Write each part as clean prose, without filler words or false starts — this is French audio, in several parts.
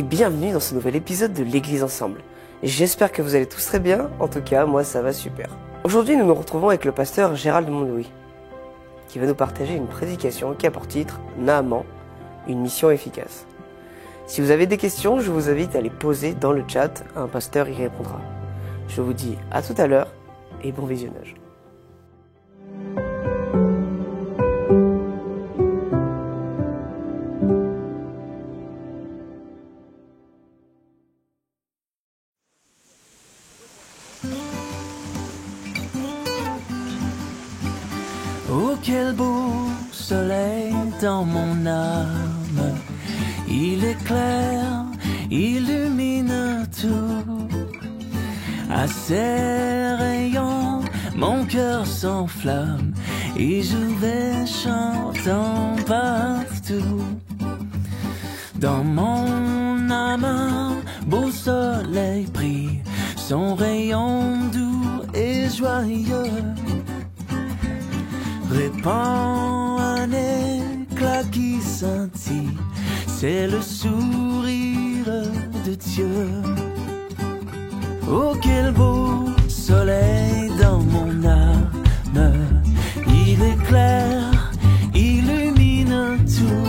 et bienvenue dans ce nouvel épisode de l'Église Ensemble. J'espère que vous allez tous très bien, en tout cas moi ça va super. Aujourd'hui nous nous retrouvons avec le pasteur Gérald Mondoui, qui va nous partager une prédication qui a pour titre « Naaman, une mission efficace ». Si vous avez des questions, je vous invite à les poser dans le chat, un pasteur y répondra. Je vous dis à tout à l'heure et bon visionnage. Oh, quel beau soleil dans mon âme, il éclaire, illumine tout. À ses rayons, mon cœur s'enflamme et je vais chantant partout. Dans mon âme, un beau soleil brille, son rayon doux et joyeux répand un éclat qui scintille, c'est le sourire de Dieu. Oh, quel beau soleil dans mon âme, il éclaire, illumine tout.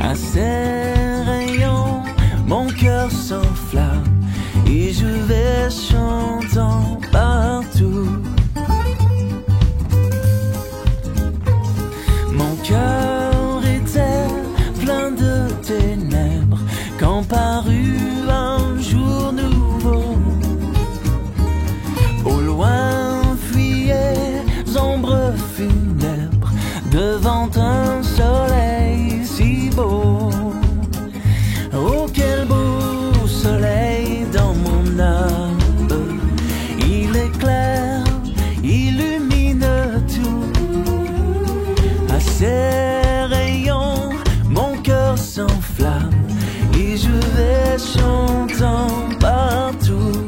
À ses rayons, mon cœur s'enflamme et je vais chantant partout. Mon cœur était plein de ténèbres quand parut un jour nouveau. Au loin fuyaient ombres funèbres devant un soleil si beau. Oh, quel beau soleil dans mon âme, il éclaire, illumine tout. À ses rayons, mon cœur s'enflamme et je vais chantant partout.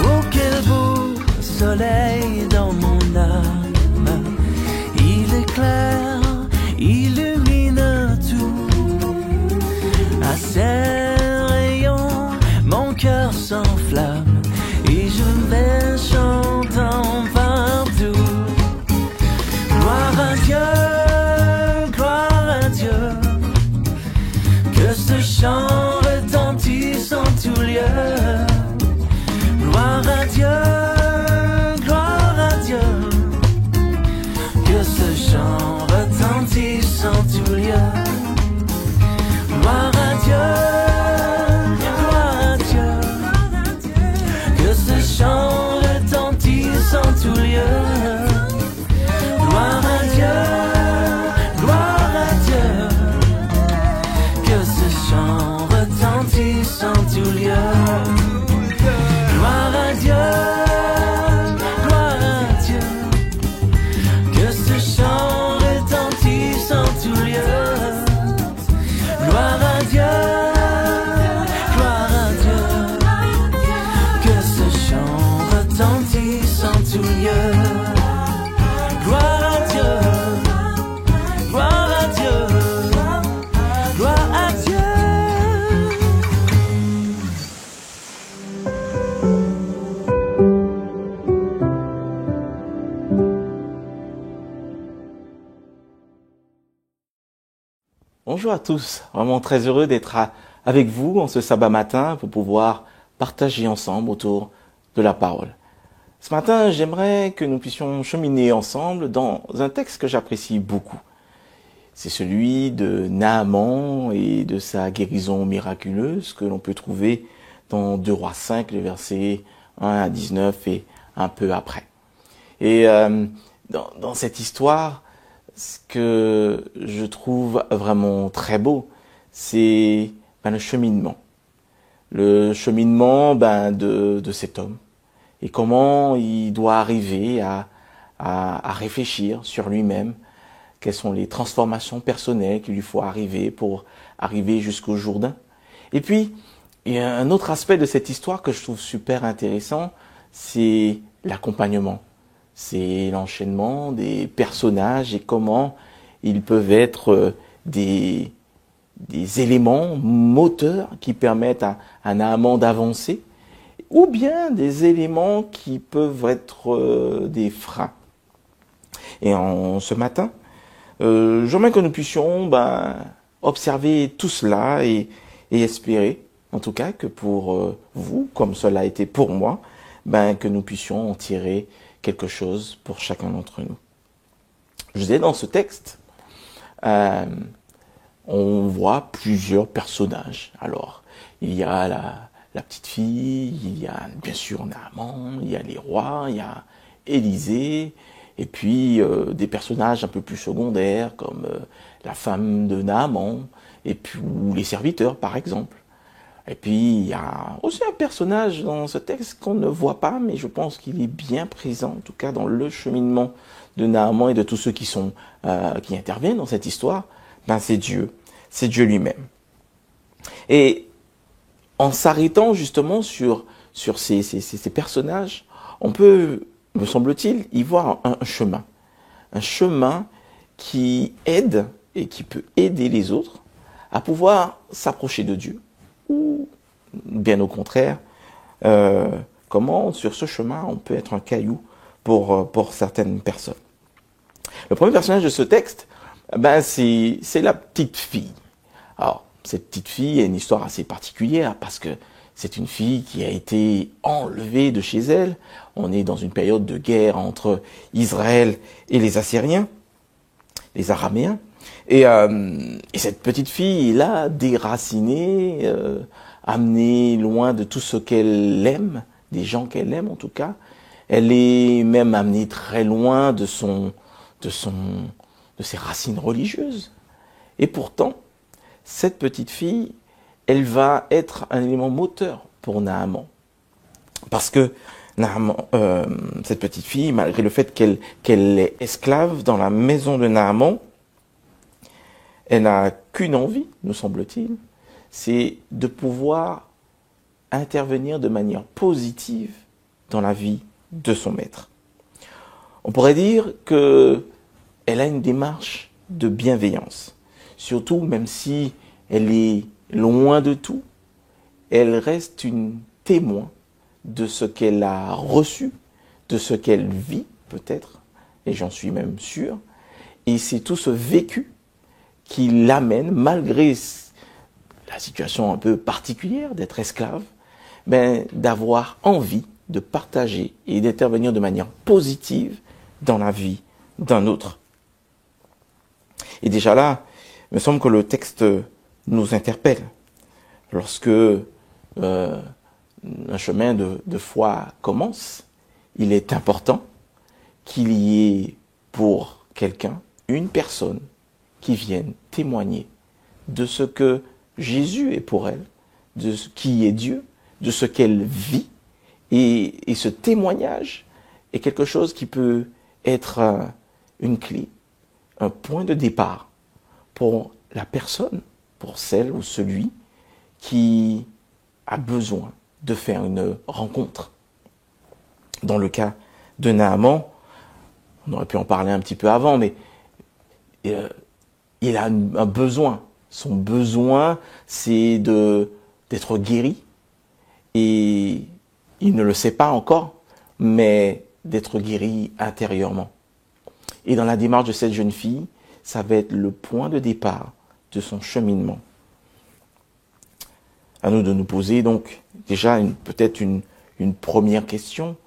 Oh, quel beau soleil dans mon âme, il éclaire, illumine tout. À ses rayons, mon cœur s'enflamme et je vais chantant partout. Gloire à Dieu, gloire à Dieu, que ce chant retentisse en tout lieu. Gloire à Dieu, gloire à Dieu, que ce chant retentisse en tout lieu. Gloire à Dieu, gloire à Dieu, que ce chant retentisse en tout lieu. Gloire à Dieu, gloire à Dieu, que ce chant retentisse en tout lieu. Gloire à Dieu, gloire à Dieu, que ce chant retentisse en tout lieu. Gloire à Dieu, gloire à Dieu, que ce chant retentisse en tout lieu. Gloire à Dieu, gloire à Dieu, gloire à Dieu. Bonjour à tous, vraiment très heureux d'être avec vous en ce sabbat matin pour pouvoir partager ensemble autour de la parole. Ce matin, j'aimerais que nous puissions cheminer ensemble dans un texte que j'apprécie beaucoup. C'est celui de Naaman et de sa guérison miraculeuse que l'on peut trouver dans 2 Rois 5, les versets 1 à 19 et un peu après. Et dans cette histoire, ce que je trouve vraiment très beau, c'est le cheminement. Le cheminement de cet homme. Et comment il doit arriver à réfléchir sur lui-même, quelles sont les transformations personnelles qu'il lui faut arriver pour arriver jusqu'au Jourdain. Et puis, il y a un autre aspect de cette histoire que je trouve super intéressant, c'est l'accompagnement. C'est l'enchaînement des personnages et comment ils peuvent être des éléments moteurs qui permettent à Naaman d'avancer, ou bien des éléments qui peuvent être des freins. Et ce matin, j'aimerais que nous puissions observer tout cela et espérer, en tout cas, que pour vous, comme cela a été pour moi, que nous puissions en tirer quelque chose pour chacun d'entre nous. Je disais, dans ce texte, on voit plusieurs personnages. Alors, il y a la petite fille, il y a bien sûr Naaman, il y a les rois, il y a Élisée, et puis des personnages un peu plus secondaires comme la femme de Naaman, et puis ou les serviteurs par exemple. Et puis il y a aussi un personnage dans ce texte qu'on ne voit pas, mais je pense qu'il est bien présent, en tout cas dans le cheminement de Naaman et de tous ceux qui interviennent dans cette histoire. C'est Dieu lui-même. Et en s'arrêtant justement sur ces personnages, on peut, me semble-t-il, y voir un chemin qui aide et qui peut aider les autres à pouvoir s'approcher de Dieu, ou bien au contraire, comment sur ce chemin on peut être un caillou pour certaines personnes. Le premier personnage de ce texte, c'est la petite fille. Alors, cette petite fille a une histoire assez particulière parce que c'est une fille qui a été enlevée de chez elle. On est dans une période de guerre entre Israël et les Assyriens, les Araméens. Et cette petite fille est là, déracinée, amenée loin de tout ce qu'elle aime, des gens qu'elle aime en tout cas. Elle est même amenée très loin de ses racines religieuses. Et pourtant, cette petite fille, elle va être un élément moteur pour Naaman. Parce que Naaman, cette petite fille, malgré le fait qu'elle est esclave dans la maison de Naaman, elle n'a qu'une envie, nous semble-t-il, c'est de pouvoir intervenir de manière positive dans la vie de son maître. On pourrait dire qu'elle a une démarche de bienveillance. Surtout, même si elle est loin de tout, elle reste une témoin de ce qu'elle a reçu, de ce qu'elle vit peut-être, et j'en suis même sûr. Et c'est tout ce vécu qui l'amène, malgré la situation un peu particulière d'être esclave, d'avoir envie de partager et d'intervenir de manière positive dans la vie d'un autre. Et déjà là, il me semble que le texte nous interpelle. Lorsque un chemin de foi commence, il est important qu'il y ait pour quelqu'un une personne qui vienne témoigner de ce que Jésus est pour elle, de ce qui est Dieu, de ce qu'elle vit. Et ce témoignage est quelque chose qui peut être une clé, un point de départ pour la personne, pour celle ou celui qui a besoin de faire une rencontre. Dans le cas de Naaman, on aurait pu en parler un petit peu avant, mais il a un besoin. Son besoin, c'est d'être guéri. Et il ne le sait pas encore, mais d'être guéri intérieurement. Et dans la démarche de cette jeune fille, ça va être le point de départ de son cheminement. À nous de nous poser donc déjà peut-être une première question,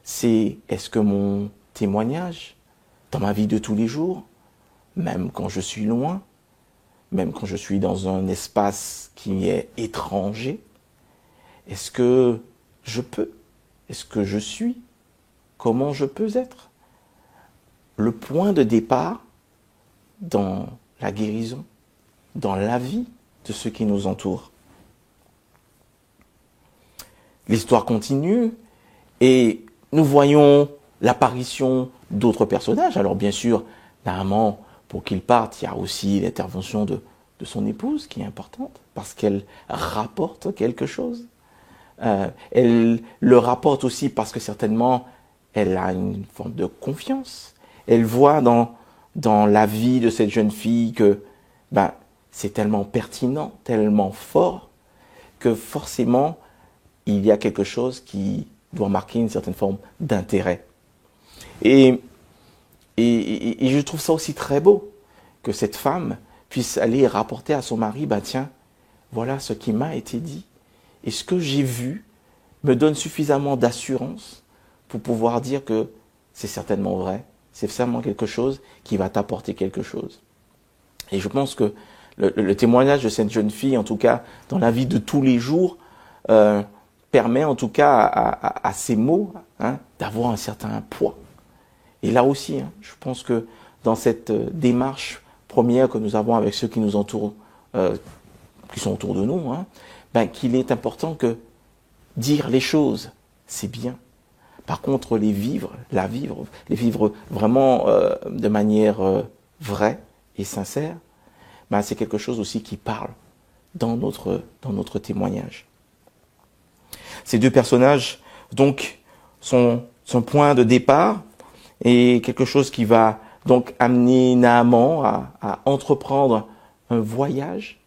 c'est est-ce que mon témoignage dans ma vie de tous les jours, même quand je suis loin, même quand je suis dans un espace qui est étranger, est-ce que je peux? Est-ce que je suis? Comment je peux être? Le point de départ dans la guérison, dans la vie de ceux qui nous entourent. L'histoire continue et nous voyons l'apparition d'autres personnages. Alors bien sûr, Naaman, pour qu'il parte, il y a aussi l'intervention de son épouse qui est importante, parce qu'elle rapporte quelque chose. Elle le rapporte aussi parce que certainement, elle a une forme de confiance. Elle voit dans la vie de cette jeune fille que c'est tellement pertinent, tellement fort, que forcément, il y a quelque chose qui doit marquer une certaine forme d'intérêt. Et je trouve ça aussi très beau, que cette femme puisse aller rapporter à son mari, tiens, voilà ce qui m'a été dit. Et ce que j'ai vu me donne suffisamment d'assurance pour pouvoir dire que c'est certainement vrai, c'est certainement quelque chose qui va t'apporter quelque chose. Et je pense que le témoignage de cette jeune fille, en tout cas dans la vie de tous les jours, permet en tout cas à ces mots d'avoir un certain poids. Et là aussi, je pense que dans cette démarche première que nous avons avec ceux qui nous entourent, qui sont autour de nous, qu'il est important que dire les choses, c'est bien. Par contre, les vivre vraiment de manière vraie et sincère, c'est quelque chose aussi qui parle dans notre témoignage. Ces deux personnages, donc, sont son point de départ et quelque chose qui va donc amener Naaman à entreprendre un voyage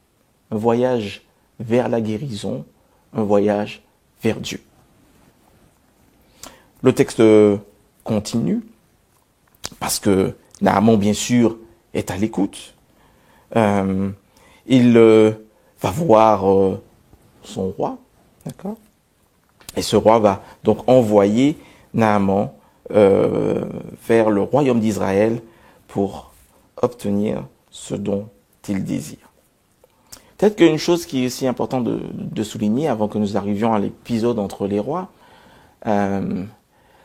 vers la guérison, un voyage vers Dieu. Le texte continue, parce que Naaman, bien sûr, est à l'écoute. Il va voir son roi, d'accord ? Et ce roi va donc envoyer Naaman vers le royaume d'Israël pour obtenir ce dont il désire. Peut-être qu'une chose qui est aussi importante de souligner avant que nous arrivions à l'épisode entre les rois,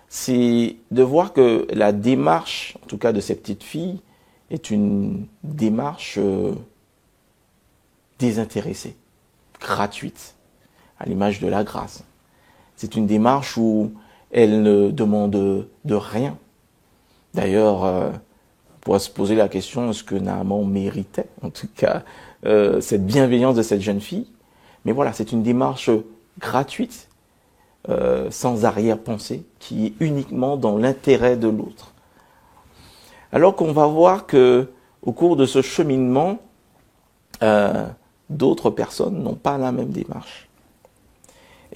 c'est de voir que la démarche, en tout cas de cette petite fille, est une démarche désintéressée, gratuite, à l'image de la grâce. C'est une démarche où elle ne demande de rien. D'ailleurs, on pourrait se poser la question, est-ce que Naaman méritait, en tout cas, cette bienveillance de cette jeune fille? Mais voilà, c'est une démarche gratuite, sans arrière-pensée, qui est uniquement dans l'intérêt de l'autre. Alors qu'on va voir que, au cours de ce cheminement, d'autres personnes n'ont pas la même démarche.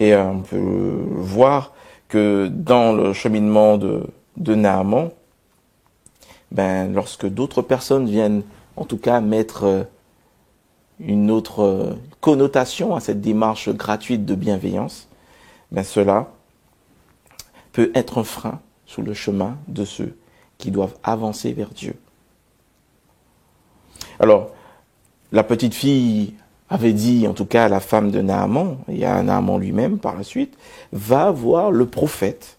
Et on peut voir que dans le cheminement de Naaman, lorsque d'autres personnes viennent, en tout cas, mettre une autre connotation à cette démarche gratuite de bienveillance, cela peut être un frein sur le chemin de ceux qui doivent avancer vers Dieu. Alors, la petite fille avait dit, en tout cas à la femme de Naaman, et à Naaman lui-même par la suite, va voir le prophète,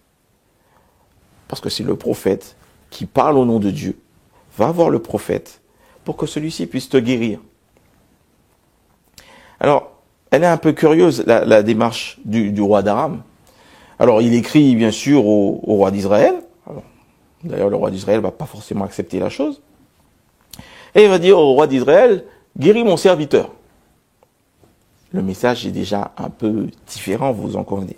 parce que c'est le prophète qui parle au nom de Dieu, va voir le prophète pour que celui-ci puisse te guérir. Alors, elle est un peu curieuse, la démarche du roi d'Aram. Alors, il écrit bien sûr au roi d'Israël. D'ailleurs, le roi d'Israël va pas forcément accepter la chose. Et il va dire au roi d'Israël, guéris mon serviteur. Le message est déjà un peu différent, vous en convenez.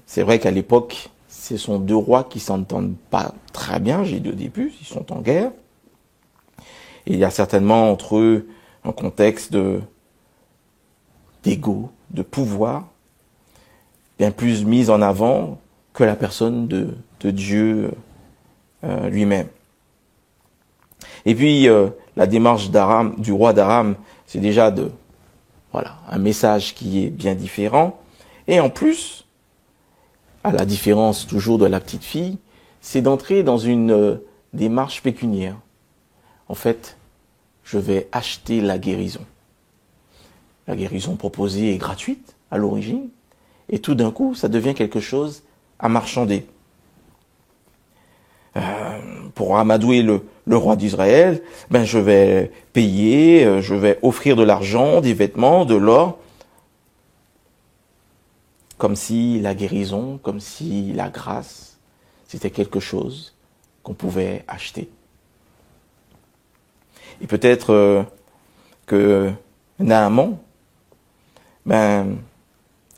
C'est vrai qu'à l'époque, ce sont deux rois qui s'entendent pas très bien, j'ai dit au début, ils sont en guerre. Et il y a certainement entre eux un contexte d'ego, de pouvoir, bien plus mis en avant que la personne de Dieu lui-même. Et puis, la démarche du roi d'Aram, c'est déjà un message qui est bien différent. Et en plus, à la différence toujours de la petite fille, c'est d'entrer dans une démarche pécuniaire. En fait, je vais acheter la guérison. La guérison proposée est gratuite à l'origine, et tout d'un coup, ça devient quelque chose à marchander. Pour amadouer le roi d'Israël, je vais payer, je vais offrir de l'argent, des vêtements, de l'or. comme si la guérison, comme si la grâce, c'était quelque chose qu'on pouvait acheter. Et peut-être que Naaman,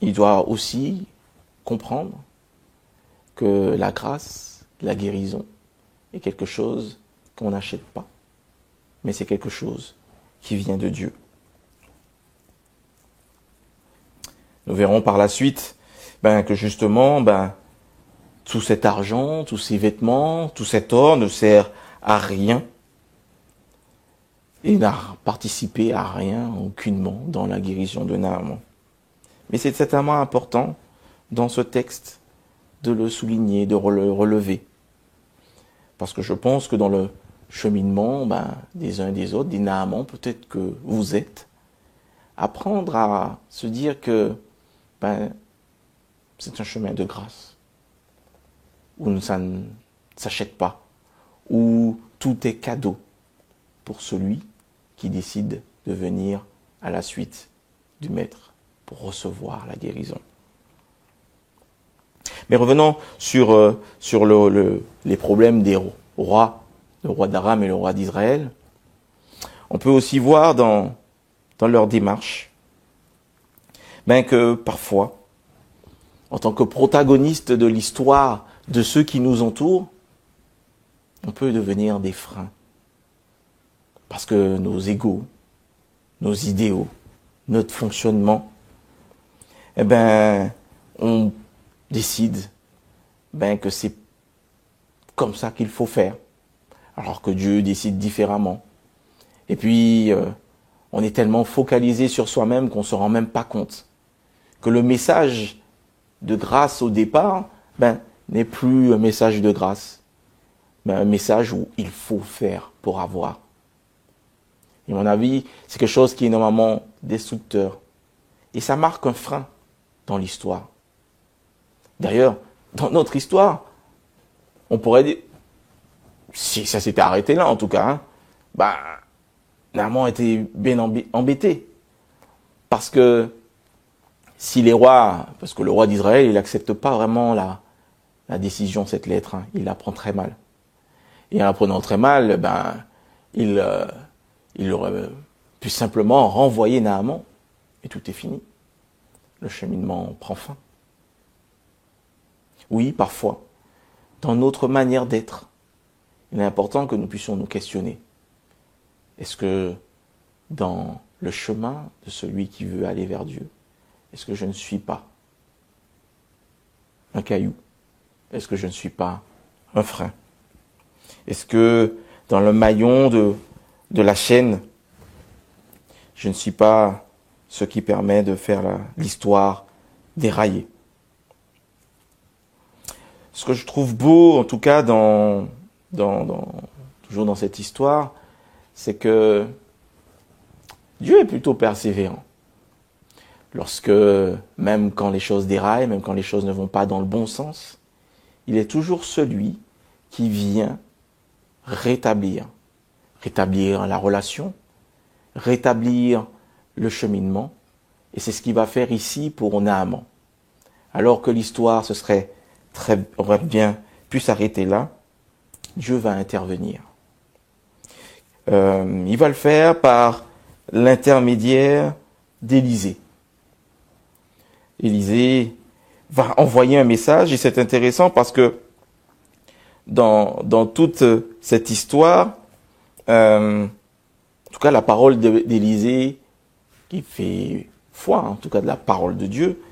il doit aussi comprendre que la grâce, la guérison, est quelque chose qu'on n'achète pas, mais c'est quelque chose qui vient de Dieu. Nous verrons par la suite que justement, tout cet argent, tous ces vêtements, tout cet or ne sert à rien et n'a participé à rien aucunement dans la guérison de Naaman. Mais c'est certainement important dans ce texte de le souligner, de le relever. Parce que je pense que dans le cheminement des uns et des autres, des Naaman, peut-être que vous êtes, apprendre à se dire que c'est un chemin de grâce, où ça ne s'achète pas, où tout est cadeau pour celui qui décide de venir à la suite du Maître pour recevoir la guérison. Mais revenons sur les problèmes des rois, le roi d'Aram et le roi d'Israël. On peut aussi voir dans leur démarche que parfois, en tant que protagoniste de l'histoire de ceux qui nous entourent, on peut devenir des freins. Parce que nos égos, nos idéaux, notre fonctionnement, on décide que c'est comme ça qu'il faut faire, alors que Dieu décide différemment. Et puis, on est tellement focalisé sur soi-même qu'on ne se rend même pas compte que le message de grâce au départ n'est plus un message de grâce, mais un message où il faut faire pour avoir. Et à mon avis, c'est quelque chose qui est normalement destructeur. Et ça marque un frein dans l'histoire. D'ailleurs, dans notre histoire, on pourrait dire, si ça s'était arrêté là en tout cas, Naaman était bien embêté. Parce que si les rois, parce que le roi d'Israël, il n'accepte pas vraiment la décision, cette lettre, il la prend très mal. Et en la prenant très mal, il aurait pu simplement renvoyer Naaman, et tout est fini. Le cheminement prend fin. Oui, parfois, dans notre manière d'être, il est important que nous puissions nous questionner. Est-ce que dans le chemin de celui qui veut aller vers Dieu, est-ce que je ne suis pas un caillou? Est-ce que je ne suis pas un frein? Est-ce que dans le maillon de la chaîne, je ne suis pas ce qui permet de faire l'histoire dérailler? Ce que je trouve beau, en tout cas, toujours dans cette histoire, c'est que Dieu est plutôt persévérant. Lorsque, même quand les choses déraillent, même quand les choses ne vont pas dans le bon sens, il est toujours celui qui vient rétablir la relation, rétablir le cheminement, et c'est ce qu'il va faire ici pour Naaman. Alors que l'histoire aurait bien pu s'arrêter là, Dieu va intervenir. Il va le faire par l'intermédiaire d'Élisée. Élisée va envoyer un message, et c'est intéressant parce que dans toute cette histoire, en tout cas la parole d'Élisée, qui fait foi, en tout cas de la parole de Dieu,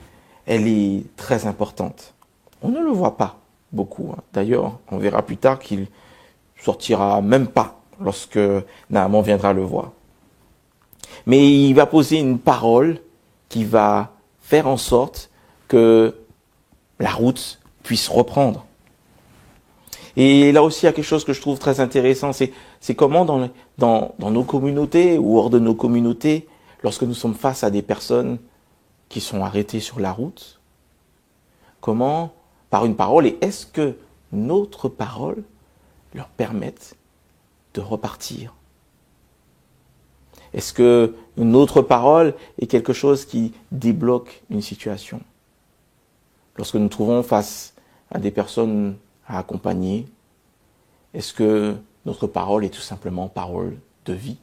elle est très importante. On ne le voit pas beaucoup. D'ailleurs, on verra plus tard qu'il sortira même pas lorsque Naaman viendra le voir. Mais il va poser une parole qui va faire en sorte que la route puisse reprendre. Et là aussi, il y a quelque chose que je trouve très intéressant, c'est comment dans nos communautés ou hors de nos communautés, lorsque nous sommes face à des personnes qui sont arrêtées sur la route, comment, par une parole, et est-ce que notre parole leur permette de repartir? Est-ce que notre parole est quelque chose qui débloque une situation? lorsque nous nous trouvons face à des personnes à accompagner, est-ce que notre parole est tout simplement parole de vie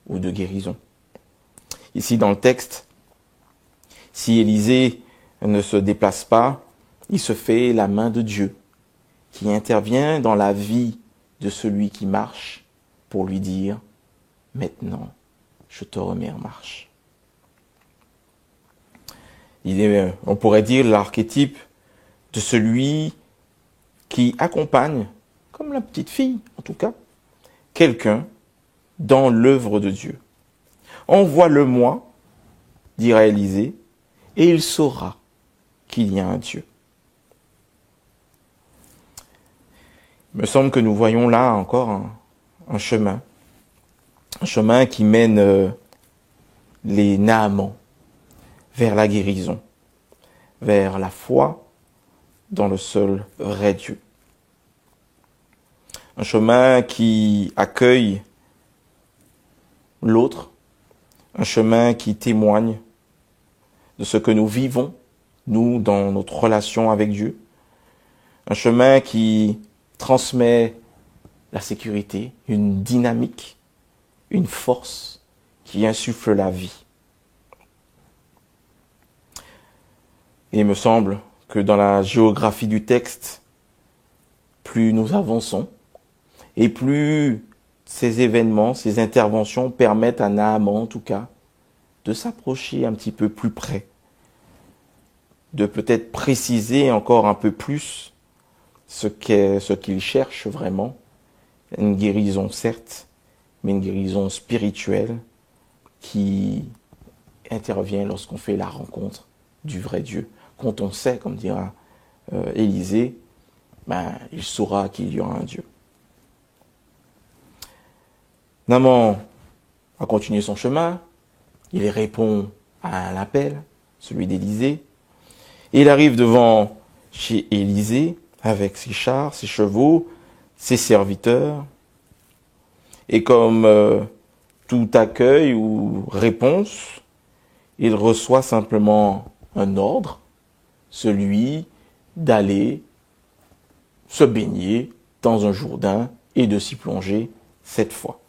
ou de guérison? Ici dans le texte, si Élisée ne se déplace pas, il se fait la main de Dieu qui intervient dans la vie de celui qui marche pour lui dire « Maintenant, je te remets en marche ». Il est, on pourrait dire, l'archétype de celui qui accompagne, comme la petite fille en tout cas, quelqu'un dans l'œuvre de Dieu. Envoie-le-moi, dira Élisée, et il saura qu'il y a un Dieu. Il me semble que nous voyons là encore un chemin qui mène les Naamans vers la guérison, vers la foi dans le seul vrai Dieu. Un chemin qui accueille l'autre, un chemin qui témoigne de ce que nous vivons, nous, dans notre relation avec Dieu, un chemin qui transmet la sécurité, une dynamique, une force qui insuffle la vie. Et il me semble que dans la géographie du texte, plus nous avançons, et plus ces événements, ces interventions permettent à Naaman, en tout cas, de s'approcher un petit peu plus près, de peut-être préciser encore un peu plus ce qu'il cherche vraiment. Une guérison, certes, mais une guérison spirituelle qui intervient lorsqu'on fait la rencontre du vrai Dieu. Quand on sait, comme dira Élisée, il saura qu'il y aura un Dieu. Naaman a continué son chemin, il répond à un appel, celui d'Élisée, et il arrive devant chez Élisée avec ses chars, ses chevaux, ses serviteurs, et comme tout accueil ou réponse, il reçoit simplement un ordre, celui d'aller se baigner dans un Jourdain et de s'y plonger 7 fois.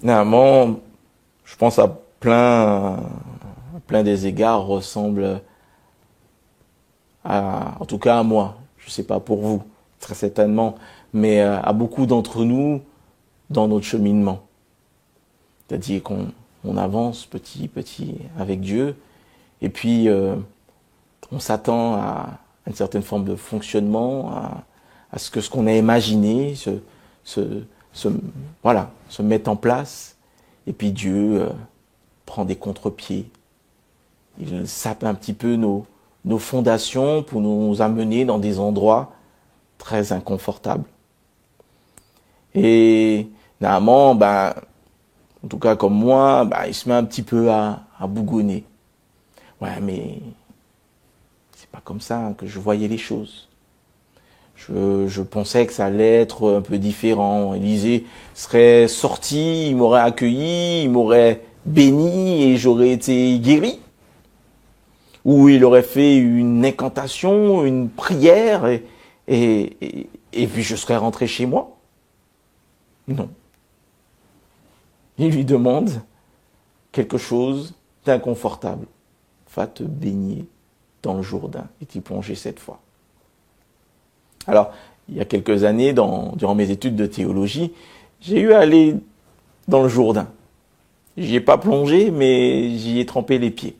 Naaman, je pense à plein des égards, ressemble en tout cas à moi, je sais pas pour vous, très certainement, mais à beaucoup d'entre nous dans notre cheminement. C'est-à-dire qu'on avance petit avec Dieu, et puis on s'attend à une certaine forme de fonctionnement, à ce qu'on a imaginé se mettre en place, et puis Dieu prend des contre-pieds. Il sape un petit peu nos fondations pour nous amener dans des endroits très inconfortables. Et Naaman, en tout cas comme moi, il se met un petit peu à bougonner. Ouais, mais c'est pas comme ça que je voyais les choses. Je pensais que ça allait être un peu différent. Élisée serait sorti, il m'aurait accueilli, il m'aurait béni et j'aurais été guéri. Ou il aurait fait une incantation, une prière et puis je serais rentré chez moi. Non. Il lui demande quelque chose d'inconfortable. Va te baigner dans le Jourdain et t'y plonger 7 fois. Alors, il y a quelques années, durant mes études de théologie, j'ai eu à aller dans le Jourdain. J'y ai pas plongé, mais j'y ai trempé les pieds.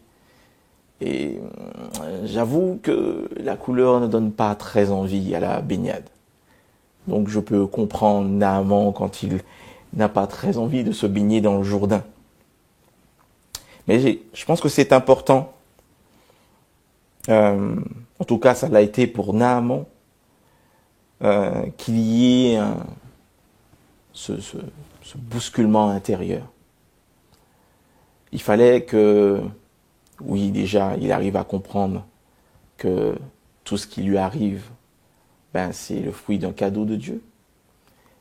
Et j'avoue que la couleur ne donne pas très envie à la baignade. Donc je peux comprendre Naaman quand il n'a pas très envie de se baigner dans le Jourdain. Mais je pense que c'est important, en tout cas ça l'a été pour Naaman, qu'il y ait ce bousculement intérieur. Il fallait que, oui, déjà, il arrive à comprendre que tout ce qui lui arrive, c'est le fruit d'un cadeau de Dieu.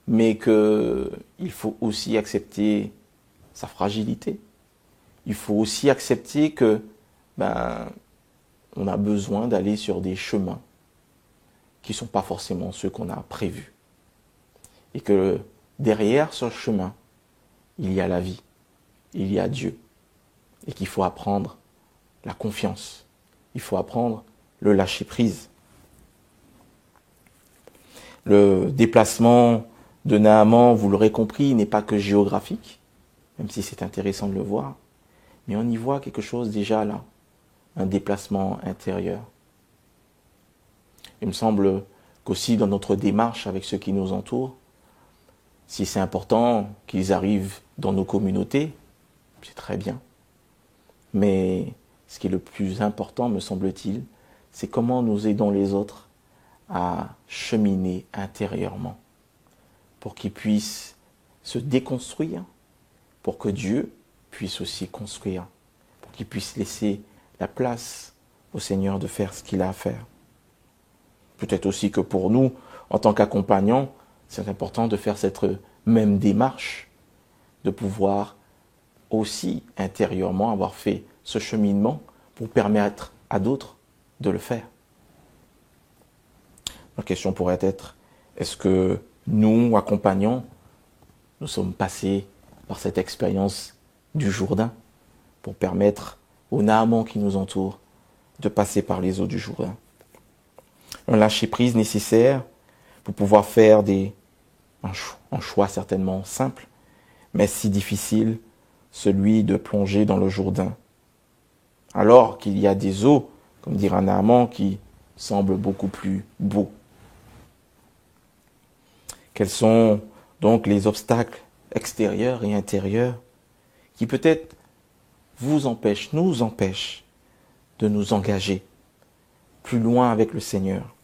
Mais que il faut aussi accepter sa fragilité. Il faut aussi accepter que on a besoin d'aller sur des chemins qui ne sont pas forcément ceux qu'on a prévus. Et que derrière ce chemin, il y a la vie, il y a Dieu. Et qu'il faut apprendre la confiance. Il faut apprendre le lâcher-prise. Le déplacement de Naaman, vous l'aurez compris, n'est pas que géographique, même si c'est intéressant de le voir, mais on y voit quelque chose déjà là, un déplacement intérieur. Il me semble qu'aussi dans notre démarche avec ceux qui nous entourent, si c'est important qu'ils arrivent dans nos communautés, c'est très bien. Mais ce qui est le plus important, me semble-t-il, c'est comment nous aidons les autres à cheminer intérieurement pour qu'ils puissent se déconstruire, pour que Dieu puisse aussi construire, pour qu'ils puissent laisser la place au Seigneur de faire ce qu'il a à faire. Peut-être aussi que pour nous, en tant qu'accompagnants, c'est important de faire cette même démarche, de pouvoir aussi intérieurement avoir fait ce cheminement pour permettre à d'autres de le faire. La question pourrait être, est-ce que nous, accompagnants, nous sommes passés par cette expérience du Jourdain pour permettre aux Naaman qui nous entourent de passer par les eaux du Jourdain? Un lâcher-prise nécessaire pour pouvoir faire un choix certainement simple, mais si difficile, celui de plonger dans le Jourdain. Alors qu'il y a des eaux, comme dira Naaman, qui semblent beaucoup plus beaux. Quels sont donc les obstacles extérieurs et intérieurs qui peut-être nous empêchent de nous engager plus loin avec le Seigneur?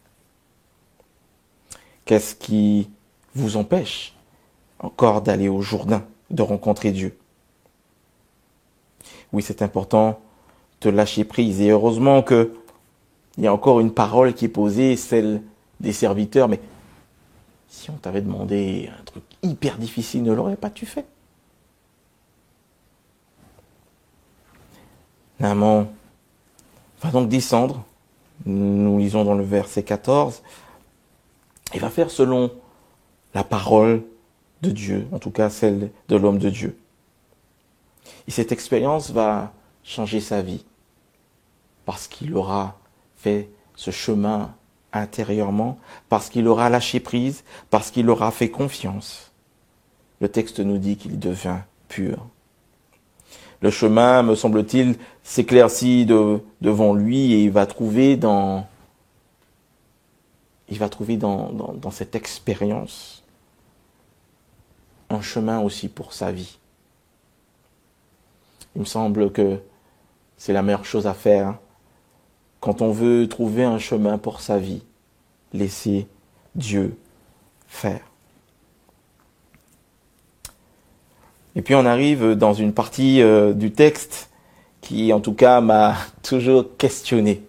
Qu'est-ce qui vous empêche encore d'aller au Jourdain, de rencontrer Dieu? Oui, c'est important de lâcher prise. Et heureusement qu'il y a encore une parole qui est posée, celle des serviteurs. Mais si on t'avait demandé un truc hyper difficile, ne l'aurais pas tu fait? Naaman va donc descendre. Nous lisons dans le verset 14. Il va faire selon la parole de Dieu, en tout cas celle de l'homme de Dieu. Et cette expérience va changer sa vie, parce qu'il aura fait ce chemin intérieurement, parce qu'il aura lâché prise, parce qu'il aura fait confiance. Le texte nous dit qu'il devient pur. Le chemin, me semble-t-il, s'éclaircit devant lui et il va trouver dans cette expérience un chemin aussi pour sa vie. Il me semble que c'est la meilleure chose à faire quand on veut trouver un chemin pour sa vie. Laisser Dieu faire. Et puis on arrive dans une partie du texte qui, en tout cas, m'a toujours questionné.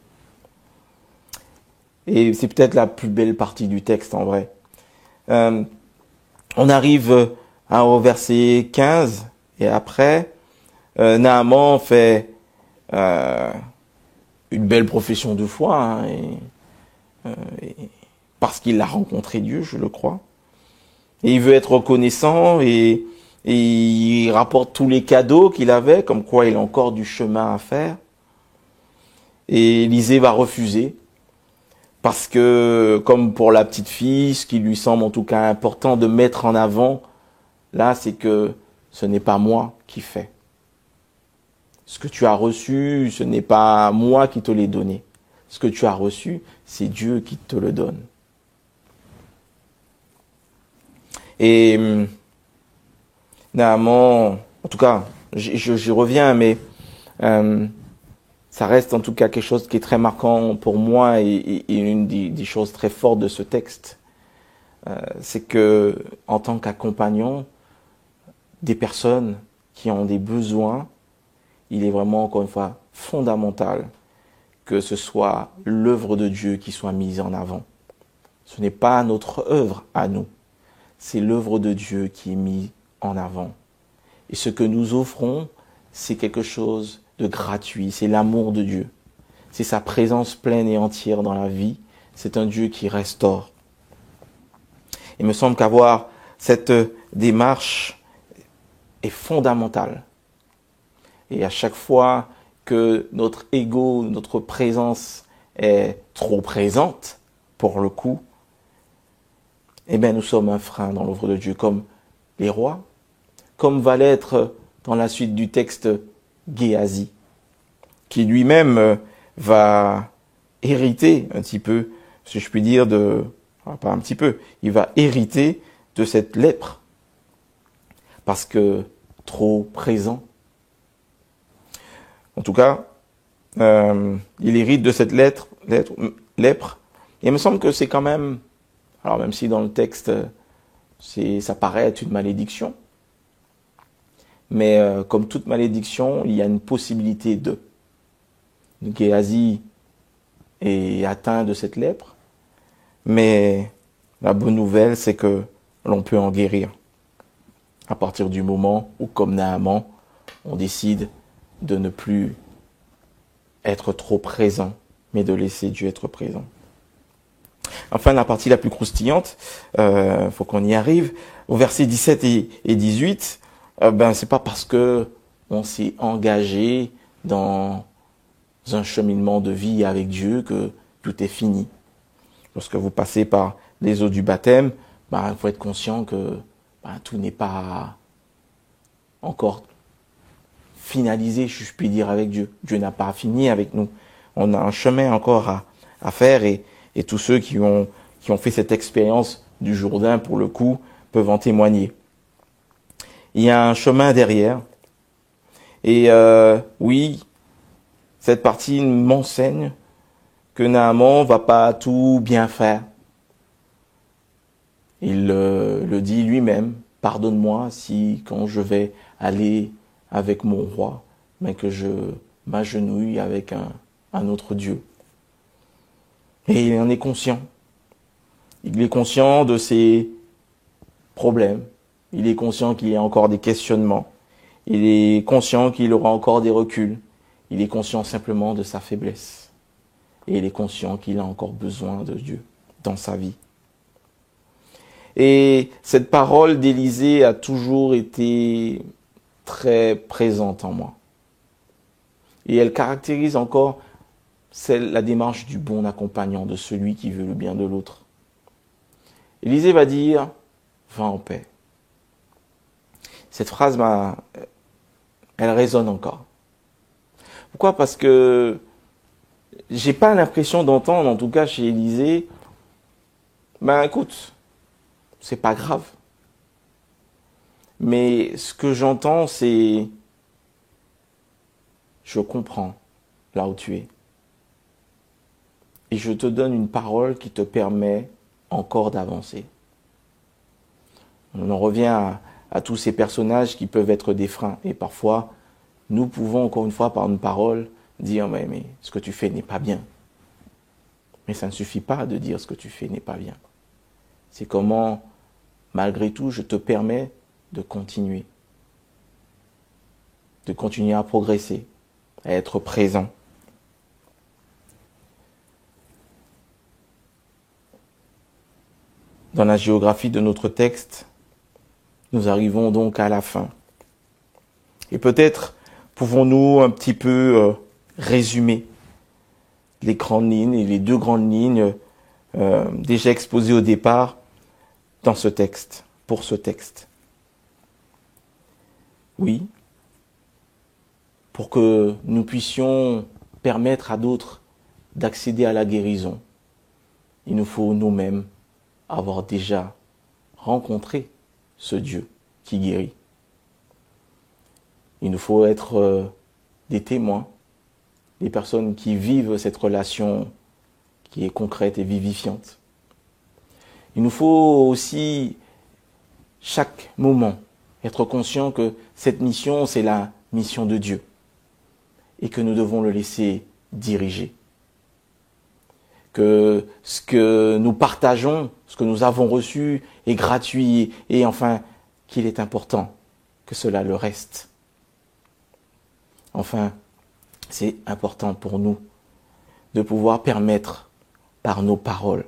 Et c'est peut-être la plus belle partie du texte, en vrai. On arrive au verset 15, et après, Naaman fait une belle profession de foi, hein, parce qu'il a rencontré Dieu, je le crois. Et il veut être reconnaissant, et il rapporte tous les cadeaux qu'il avait, comme quoi il a encore du chemin à faire. Et Élisée va refuser, parce que, comme pour la petite fille, ce qui lui semble en tout cas important de mettre en avant, là, c'est que ce n'est pas moi qui fais. Ce que tu as reçu, ce n'est pas moi qui te l'ai donné. Ce que tu as reçu, c'est Dieu qui te le donne. Et Naaman, en tout cas, j'y reviens, mais ça reste en tout cas quelque chose qui est très marquant pour moi et une des choses très fortes de ce texte. C'est que, en tant qu'accompagnant des personnes qui ont des besoins, il est vraiment, encore une fois, fondamental que ce soit l'œuvre de Dieu qui soit mise en avant. Ce n'est pas notre œuvre à nous, c'est l'œuvre de Dieu qui est mise en avant. Et ce que nous offrons, c'est quelque chose de gratuit, c'est l'amour de Dieu. C'est sa présence pleine et entière dans la vie. C'est un Dieu qui restaure. Il me semble qu'avoir cette démarche est fondamentale. Et à chaque fois que notre ego, notre présence est trop présente, pour le coup, eh bien nous sommes un frein dans l'œuvre de Dieu, comme les rois, comme va l'être dans la suite du texte Géasi, qui lui-même va hériter un petit peu, si je puis dire, pas un petit peu, il va hériter de cette lèpre, parce que trop présent. En tout cas, il hérite de cette lèpre, et il me semble que c'est quand même, alors même si dans le texte, ça paraît être une malédiction, mais comme toute malédiction, il y a une possibilité de. Géasi est atteint de cette lèpre, mais la bonne nouvelle, c'est que l'on peut en guérir. À partir du moment où, comme Naaman, on décide de ne plus être trop présent, mais de laisser Dieu être présent. Enfin, la partie la plus croustillante, faut qu'on y arrive, au verset 17 et 18, c'est pas parce que on s'est engagé dans un cheminement de vie avec Dieu que tout est fini. Lorsque vous passez par les eaux du baptême, il faut être conscient que tout n'est pas encore finalisé, je puis dire, avec Dieu. Dieu n'a pas fini avec nous. On a un chemin encore à faire et tous ceux qui ont fait cette expérience du Jourdain, pour le coup, peuvent en témoigner. Il y a un chemin derrière. Et oui, cette partie m'enseigne que Naaman va pas tout bien faire. Il le dit lui-même, pardonne-moi si quand je vais aller avec mon roi, mais que je m'agenouille avec un autre Dieu. Et il en est conscient. Il est conscient de ses problèmes. Il est conscient qu'il y a encore des questionnements. Il est conscient qu'il aura encore des reculs. Il est conscient simplement de sa faiblesse. Et il est conscient qu'il a encore besoin de Dieu dans sa vie. Et cette parole d'Élisée a toujours été très présente en moi. Et elle caractérise encore la démarche du bon accompagnant, de celui qui veut le bien de l'autre. Élisée va dire « Va en paix ». Cette phrase, elle résonne encore. Pourquoi ? Parce que j'ai pas l'impression d'entendre, en tout cas chez Élisée, écoute, c'est pas grave. Mais ce que j'entends, c'est je comprends là où tu es. Et je te donne une parole qui te permet encore d'avancer. On en revient à tous ces personnages qui peuvent être des freins. Et parfois, nous pouvons encore une fois par une parole dire mais ce que tu fais n'est pas bien. Mais ça ne suffit pas de dire ce que tu fais n'est pas bien. C'est comment, malgré tout, je te permets de continuer à progresser, à être présent. Dans la géographie de notre texte, nous arrivons donc à la fin. Et peut-être pouvons-nous un petit peu résumer les grandes lignes et les deux grandes lignes déjà exposées au départ dans ce texte, pour ce texte. Oui, pour que nous puissions permettre à d'autres d'accéder à la guérison, il nous faut nous-mêmes avoir déjà rencontré ce Dieu qui guérit. Il nous faut être des témoins, des personnes qui vivent cette relation qui est concrète et vivifiante. Il nous faut aussi, chaque moment, être conscient que cette mission, c'est la mission de Dieu et que nous devons le laisser diriger. Que ce que nous partageons, ce que nous avons reçu est gratuit et enfin qu'il est important que cela le reste. Enfin, c'est important pour nous de pouvoir permettre par nos paroles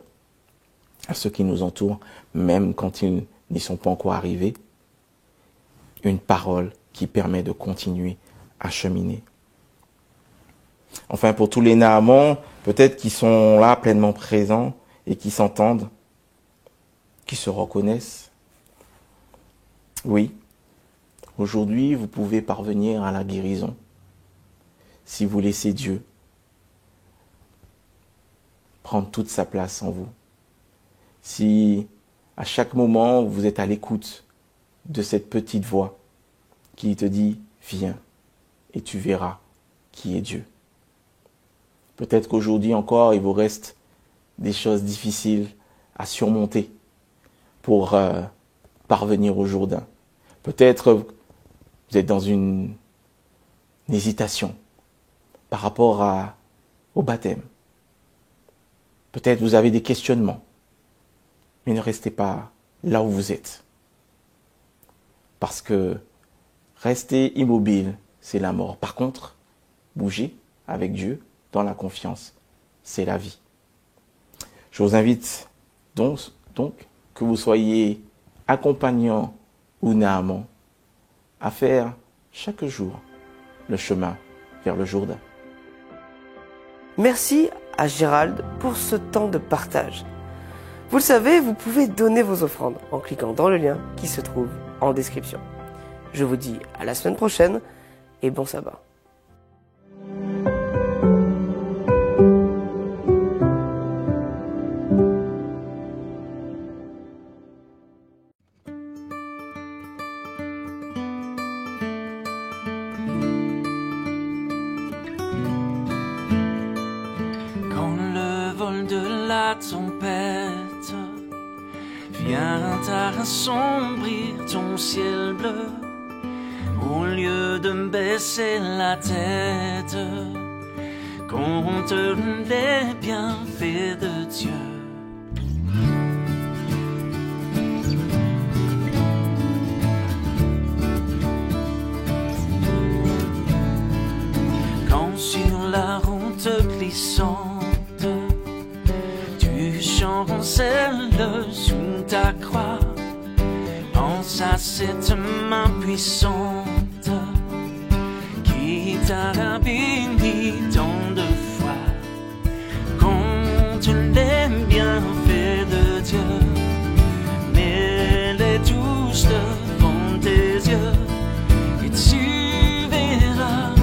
à ceux qui nous entourent, même quand ils n'y sont pas encore arrivés, une parole qui permet de continuer à cheminer. Enfin, pour tous les Naamans, peut-être qui sont là pleinement présents et qui s'entendent, qui se reconnaissent. Oui, aujourd'hui, vous pouvez parvenir à la guérison si vous laissez Dieu prendre toute sa place en vous. Si à chaque moment, vous êtes à l'écoute de cette petite voix qui te dit « Viens et tu verras qui est Dieu ». Peut-être qu'aujourd'hui encore, il vous reste des choses difficiles à surmonter pour parvenir au Jourdain. Peut-être vous êtes dans une hésitation par rapport au baptême. Peut-être vous avez des questionnements, mais ne restez pas là où vous êtes. Parce que rester immobile, c'est la mort. Par contre, bouger avec Dieu, dans la confiance, c'est la vie. Je vous invite donc que vous soyez accompagnant ou Naaman à faire chaque jour le chemin vers le Jourdain. Merci à Gérald pour ce temps de partage. Vous le savez, vous pouvez donner vos offrandes en cliquant dans le lien qui se trouve en description. Je vous dis à la semaine prochaine et bon sabbat. La tempête vient assombrir ton ciel bleu. Au lieu de baisser la tête, compte les bienfaits de Dieu. Quand sur la route glissante chancelle sous ta croix, pense à cette main puissante qui t'a béni tant de fois. Compte les bienfaits de Dieu, mets-les tous devant tes yeux, et tu verras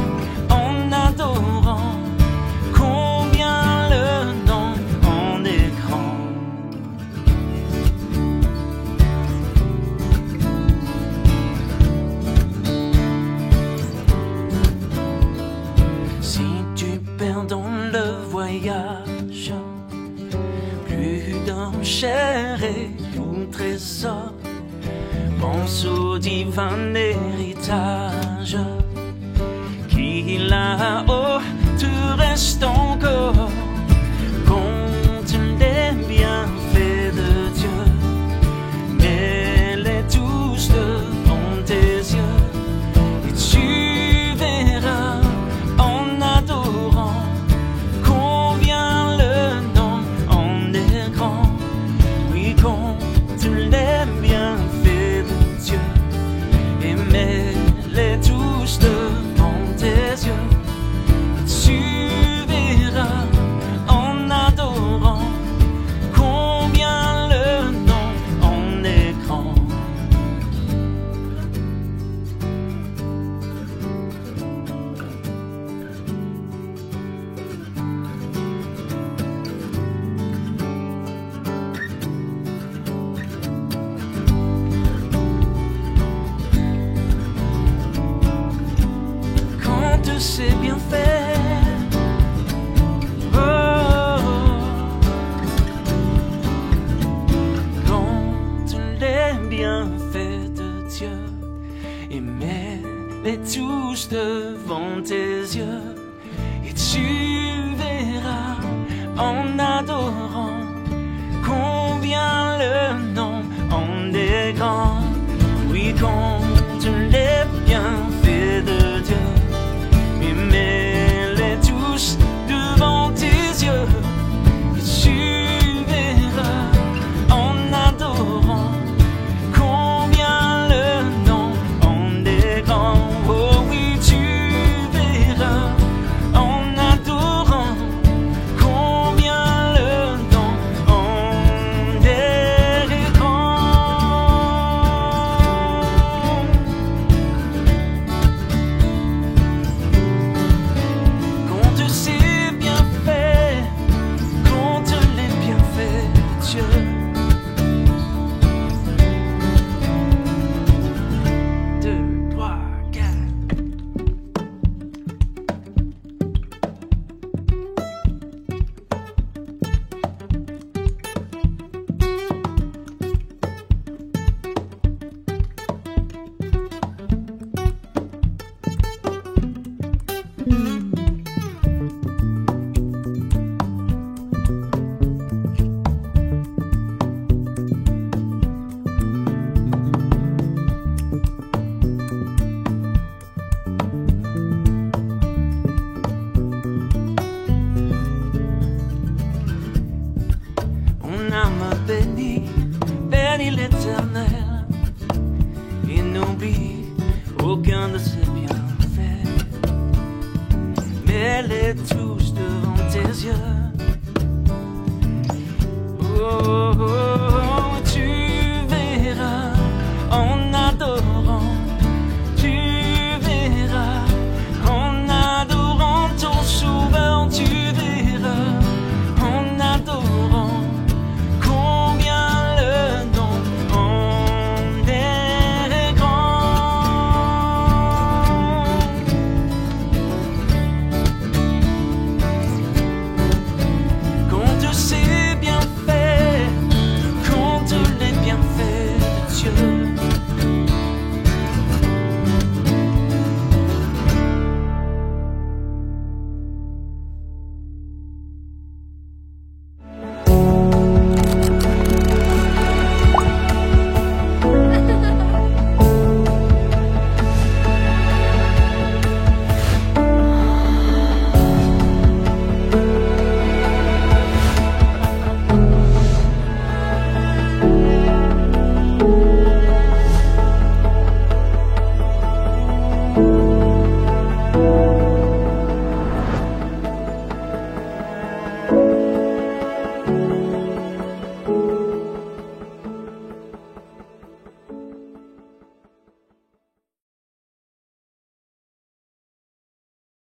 en adorant combien le nom en est grand. Dans le voyage, plus d'un cher et tout trésor, pense au divin héritage qui là-haut te reste encore. Compte les bienfaits de Dieu, mets-les tous devant tes yeux, et tu verras en adorant les bienfaits de Dieu, et mets-les tous devant tes yeux. Tu verras en adorant combien le nom en est grand. C'est bien fait. Oh, compte les bienfaits de Dieu et mets-les tous devant tes yeux, et tu verras en adorant combien le nom en est grand. Oui, compte les bienfaits de Dieu, mais bénis, bénis l'Éternel. Il n'oublie aucun de ses bienfaits. Mets-les tous devant tes yeux. Oh, oh, oh.